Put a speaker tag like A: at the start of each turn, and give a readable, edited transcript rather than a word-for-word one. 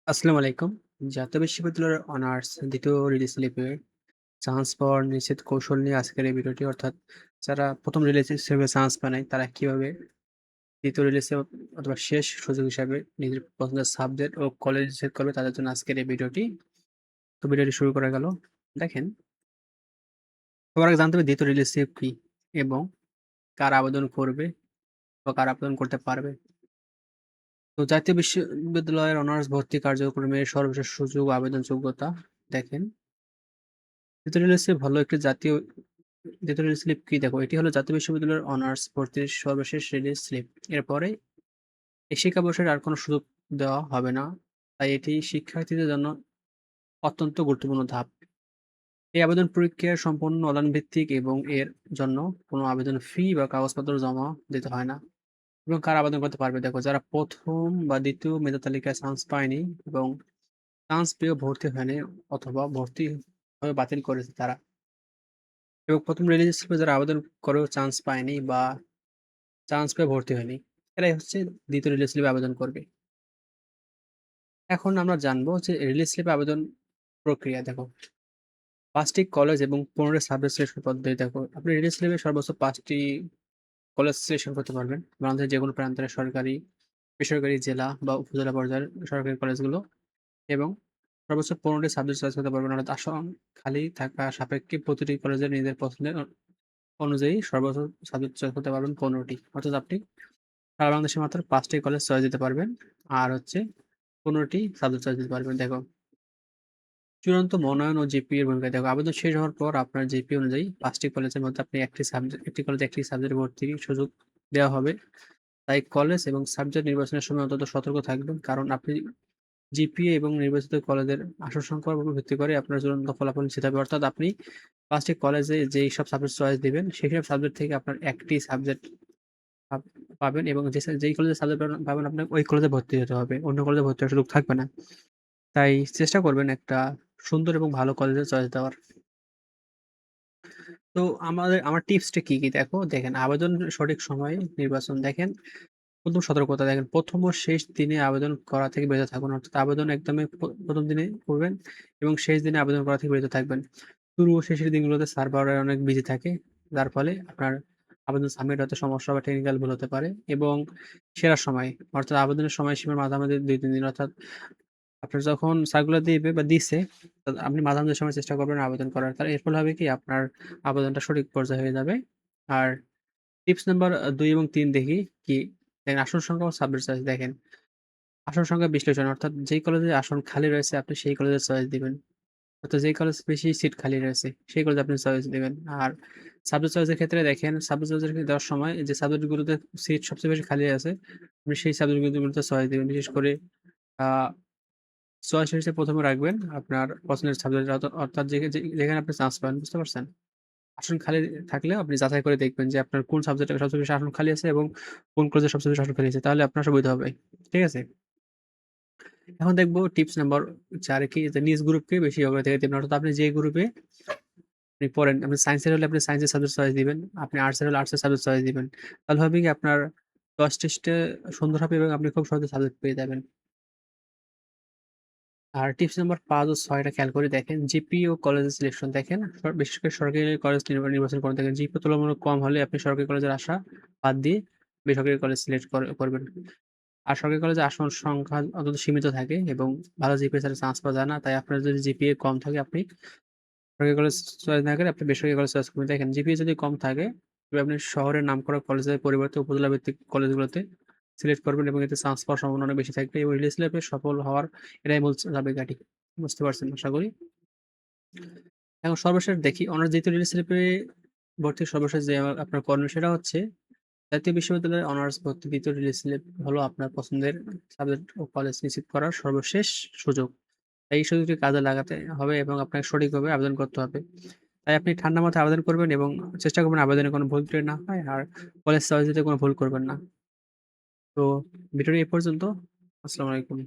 A: আসসালামু আলাইকুম। জাতীয় বিশ্ববিদ্যালয়ের অনার্স ২য় রিলিজ স্লিপে চান্স পাওয়ার নিশ্চিত কৌশল নিয়ে আজকের এই ভিডিওটি। অর্থাৎ যারা ১ম রিলিজ হিসেবে চান্স পায় নাই, তারা কিভাবে ২য় রিলিজে অথবা শেষ সুযোগ হিসাবে নিজের পছন্দের সাবজেক্ট ও কলেজ সিলেক্ট করবে, তাদের জন্য আজকের এই ভিডিওটি। তো ভিডিওটি শুরু করা গেল। দেখেন, সবার আগে জানতে হবে ২য় রিলিজ স্লিপ কি এবং কারা আবেদন করবে বা কারা আবেদন করতে পারবে। তো জাতীয় বিশ্ববিদ্যালয়ের অনার্স ভর্তি কার্যক্রমের সর্বশেষ সুযোগ ও আবেদন যোগ্যতা দেখেন। ২য় রিলিজে ভালো একটি জাতীয় ২য় রিলিজ স্লিপ কি দেখো, এটি হলো জাতীয় বিশ্ববিদ্যালয়ের অনার্স ভর্তির সর্বশেষ রিলিজ স্লিপ। এরপরে এই শিক্ষাবর্ষের আর কোনো সুযোগ দেওয়া হবে না। তাই এটি শিক্ষার্থীদের জন্য অত্যন্ত গুরুত্বপূর্ণ ধাপ। এই আবেদন প্রক্রিয়া সম্পূর্ণ অনলাইন ভিত্তিক এবং এর জন্য কোনো আবেদন ফি বা কাগজপত্র জমা দিতে হয় না। এবং কারা আবেদন করতে পারবে? দেখো, যারা ১ম বা ২য় মেধা তালিকায় চান্স পায়নি এবং চান্স পেয়েও ভর্তি হয়নি অথবা ভর্তি হয়ে বাতিল করেছে তারা। এবং ১ম রিলিজ স্লিপে যারা আবেদন করেও চান্স পায়নি বা চান্স পেয়ে ভর্তি হয়নি, এরাই হচ্ছে ২য় রিলিজ স্লিপে আবেদন করবে। এখন আমরা জানবো যে রিলিজ স্লিপে আবেদন প্রক্রিয়া দেখো। ৫ টি কলেজ এবং ১৫ টি সাবজেক্ট সিলেকশন পদ্ধতি দেখো। আপনি রিলিজ স্লিপে সর্বোচ্চ ৫ টি কলেজ সিলেকশন করতে পারবেন। বাংলাদেশের যেকোনো প্রান্তের সরকারি, বেসরকারি, জেলা বা উপজেলা পর্যায়ের সরকারি কলেজগুলো এবং সর্বোচ্চ ১৫ টি সাবজেক্ট চয়েস করতে পারবেন। অর্থাৎ আসন খালি থাকা সাপেক্ষে প্রতিটি কলেজের নিজেদের পছন্দের অনুযায়ী সর্বোচ্চ সাবজেক্ট চয়েস করতে পারবেন ১৫ টি। অর্থাৎ আপনি সারা বাংলাদেশে মাত্র ৫ টি কলেজ চয়েস দিতে পারবেন। আর হচ্ছে ১৫ টি সাবজেক্ট চয়েস দিতে পারবেন। দেখো, চূড়ান্ত মনোনয়ন ও জিপিএ এর ভূমিকা দেখো। আবেদন শেষ হওয়ার পর আপনার জিপিএ অনুযায়ী ৫ টি কলেজের মধ্যে আপনি একটি কলেজে একটি সাবজেক্টে ভর্তির সুযোগ দেওয়া হবে। তাই কলেজ এবং সাবজেক্ট নির্বাচনের সময় অত্যন্ত সতর্ক থাকবেন। কারণ আপনি জিপিএ এবং নির্বাচিত কলেজের আসন সংখ্যার উপর ভিত্তি করে আপনার চূড়ান্ত ফলাফল নিশ্চিত হবে। অর্থাৎ আপনি ৫ টি কলেজে যেইসব সাবজেক্ট চয়েস দিবেন, সেসব সাবজেক্ট থেকে আপনার একটি সাবজেক্ট পাব পাবেন এবং যেই কলেজে সাবজেক্ট পাবেন আপনাকে ওই কলেজে ভর্তি হতে হবে। অন্য কলেজে ভর্তি হওয়ার সুযোগ থাকবে না। তাই চেষ্টা করবেন একটা সুন্দর এবং ভালো কলেজে চয়েস দেওয়ার। তো আমার টিপসটা কি দেখো, দেখেন আবেদন সঠিক সময়ে নির্বাচন দেখেন, ১ম সতর্কতা দেখেন, ১ম ও শেষ দিনে আবেদন করা থেকে বিরত থাকুন। অর্থাৎ আবেদন একদমই ১ম দিনে করবেন এবং শেষ দিনে আবেদন করা থেকে বিরত থাকবেন। শুরু ও শেষের দিনগুলোতে সার্ভার অনেক বিজি থাকে। যার ফলে আপনার আবেদন সাবমিট হতে সমস্যা বা টেকনিক্যাল ভুল হতে পারে এবং সেরা সময় অর্থাৎ আবেদনের সময়সীমার মাঝামাঝি ২-৩ দিন, অর্থাৎ আপনার যখন সার্কুলার দিবে বা দিছে, আপনি মাঝামাঝি সময় চেষ্টা করবেন আবেদন করার। এর ফলে হবে কি, আপনার আবেদনটা সঠিক পর্যায়ে হয়ে যাবে। আর টিপস নাম্বার ২ এবং ৩ দেখি কি? দেখেন, আসন সংখ্যা ও সাবজেক্ট চয়েস দেখেন। আসন সংখ্যা বিশ্লেষণ অর্থাৎ যেই কলেজে আসন খালি রয়েছে আপনি সেই কলেজে চয়েস দিবেন। অর্থাৎ যেই কলেজ বেশি সিট খালি রয়েছে সেই কলেজে আপনি চয়েস দিবেন। আর সাবজেক্ট চয়েস এর ক্ষেত্রে দেখেন, সাবজেক্ট চয়েস এর দেওয়ার সময় যে সাবজেক্ট গুলোতে সিট সবচেয়ে বেশি খালি আছে, আপনি সেই সাবজেক্ট গুলোতে চয়েস দিবেন। বিশেষ করে আ চয়েস হিসেবে ১ম এ রাখবেন আপনার পছন্দের সাবজেক্ট, অর্থাৎ যেখানে আপনি চান্স পাবেন। বুঝতে পারছেন? আসন খালি থাকলেও আপনি যাচাই করে দেখবেন যে আপনার কোন সাবজেক্টে সবচেয়ে বেশি আসন খালি আছে এবং কোন কলেজে সবচেয়ে বেশি আসন খালি আছে। তাহলে আপনার সুবিধা হবে। ঠিক আছে? এখন দেখব টিপস নাম্বার ৪ কি, যে নিজ গ্রুপকে বেশি অগ্রাধিকার দিবেন। অর্থাৎ আপনি যে গ্রুপে আপনি পড়েন, আপনি সায়েন্সের হলে আপনি সায়েন্সের সাবজেক্ট চয়েস দিবেন। আপনি আর্টসের হলে আর্টসের সাবজেক্ট চয়েস দিবেন। তাহলে হবে কি, আপনার চয়েস টেস্টে সুন্দর হবে এবং আপনি খুব সহজে সাবজেক্ট পেয়ে যাবেন। আর টিপস নাম্বার ৫ ও ৬ টা খেয়াল করে দেখেন। জিপি ও কলেজের সিলেকশন দেখেন। বিশেষ করে সরকারি কলেজ নির্বাচন করে দেখেন। জিপি তুলনামূলক কম হলে আপনি সরকারি কলেজের আশা বাদ দিয়ে বেসরকারি কলেজ সিলেক্ট করবেন। আর সরকারি কলেজে আসন সংখ্যা অত্যন্ত সীমিত থাকে এবং ভালো জিপিএ ছাড়া চান্স পাওয়া যায় না। তাই আপনার যদি জিপিএ কম থাকে, আপনি সরকারি কলেজ চয়েস না করে আপনি বেসরকারি কলেজ চয়েস করবেন। দেখেন, জিপিএ যদি কম থাকে তবে আপনি শহরের নামকরা কলেজের পরিবর্তে উপজেলা ভিত্তিক কলেজগুলোতে সিলেক্ট করবেন এবং এতে চান্স পাওয়ার সম্ভাবনা অনেক বেশি থাকবে এবং রিলিজ স্লিপে সফল হওয়ার এটাই মূল চাবিকাঠি। বুঝতে পারছেন আশা করি। এখন সর্বশেষ দেখি, অনার্স ২য় রিলিজ স্লিপে ভর্তির সর্বশেষ যে আপনার করণীয় সেটা হচ্ছে জাতীয় বিশ্ববিদ্যালয়ের অনার্স ভর্তি ২য় রিলিজ স্লিপ হলো আপনার পছন্দের সাবজেক্ট ও কলেজ নিশ্চিত করার সর্বশেষ সুযোগ। তাই এই সুযোগটি কাজে লাগাতে হবে এবং আপনাকে সঠিকভাবে আবেদন করতে হবে। তাই আপনি ঠান্ডা মাথায় আবেদন করবেন এবং চেষ্টা করবেন আবেদনে কোনো ভুল ত্রুটি না হয়। আর কলেজ চয়েস দিতে কোনো ভুল করবেন না। তো ভিডিওটি এ পর্যন্ত। আসসালামু আলাইকুম।